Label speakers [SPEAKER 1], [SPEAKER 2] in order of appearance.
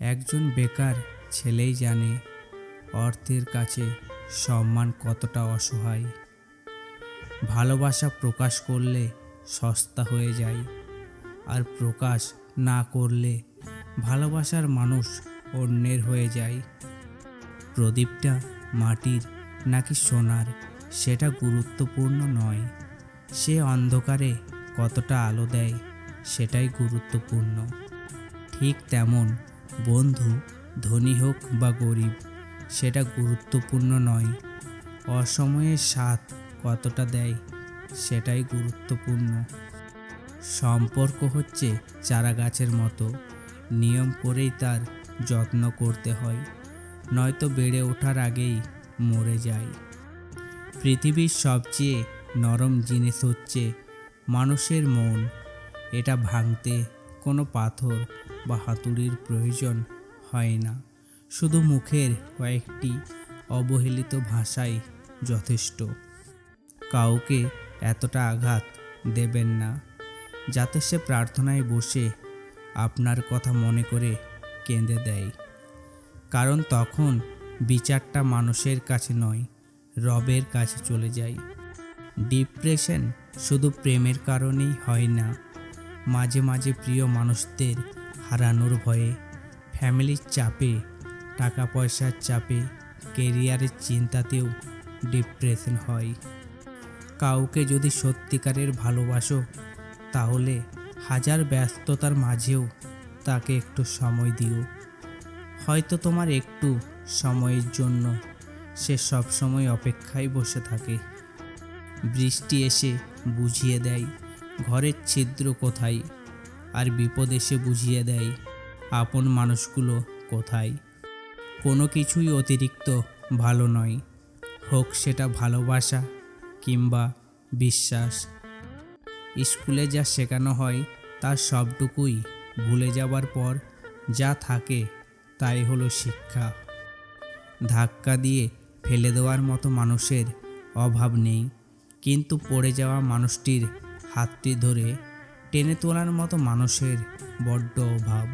[SPEAKER 1] একজন বেকার ছেলেই জানে অর্থের কাছে সম্মান কতটা অসহায়। ভালোবাসা প্রকাশ করলে সস্তা হয়ে যায়, আর প্রকাশ না করলে ভালোবাসার মানুষ অন্যের হয়ে যায়। প্রদীপটা মাটির নাকি সোনার সেটা গুরুত্বপূর্ণ নয়, সে অন্ধকারে কতটা আলো দেয় সেটাই গুরুত্বপূর্ণ। ঠিক তেমন বন্ধু ধনী হোক বা গরিব সেটা গুরুত্বপূর্ণ নয়, অসময়ের সাথ কতটা দেয় সেটাই গুরুত্বপূর্ণ। সম্পর্ক হচ্ছে চারা গাছের মতো, নিয়ম করেই তার যত্ন করতে হয়, নয়তো বেড়ে ওঠার আগেই মরে যায়। পৃথিবীর সবচেয়ে নরম জিনিস হচ্ছে মানুষের মন। এটা ভাঙতে কোনো পাথর বা হাতুড়ির প্রয়োজন হয় না, শুধু মুখের কয়েকটি অবহেলিত ভাষাই যথেষ্ট। কাউকে এতটা আঘাত দেবেন না যাতে সে প্রার্থনায় বসে আপনার কথা মনে করে কেঁদে দেয়, কারণ তখন বিচারটা মানুষের কাছে নয়, রবের কাছে চলে যায়। ডিপ্রেশন শুধু প্রেমের কারণেই হয় না, মাঝে মাঝে প্রিয় মানুষদের হারানোর ভয়ে, ফ্যামিলির চাপে, টাকা পয়সার চাপে, কেরিয়ারের চিন্তাতেও ডিপ্রেশন হয়। কাউকে যদি সত্যিকারের ভালোবাসো তাহলে হাজার ব্যস্ততার মাঝেও তাকে একটু সময় দিও। হয়তো তোমার একটু সময়ের জন্য সে সবসময় অপেক্ষায় বসে থাকে। বৃষ্টি এসে বুঝিয়ে দেয় ঘরের ছিদ্র কোথায়, আর বিপদ এসে বুঝিয়ে দেয় আপন মানুষগুলো কোথায়। কোনো কিছুই অতিরিক্ত ভালো নয়, হোক সেটা ভালোবাসা কিংবা বিশ্বাস। স্কুলে যা শেখানো হয় তার সবটুকুই ভুলে যাবার পর যা থাকে তাই হলো শিক্ষা। ধাক্কা দিয়ে ফেলে দেওয়ার মতো মানুষের অভাব নেই, কিন্তু পড়ে যাওয়া মানুষটির হাতটি ধরে টেনে তোলার মতো মানুষের বড্ড অভাব।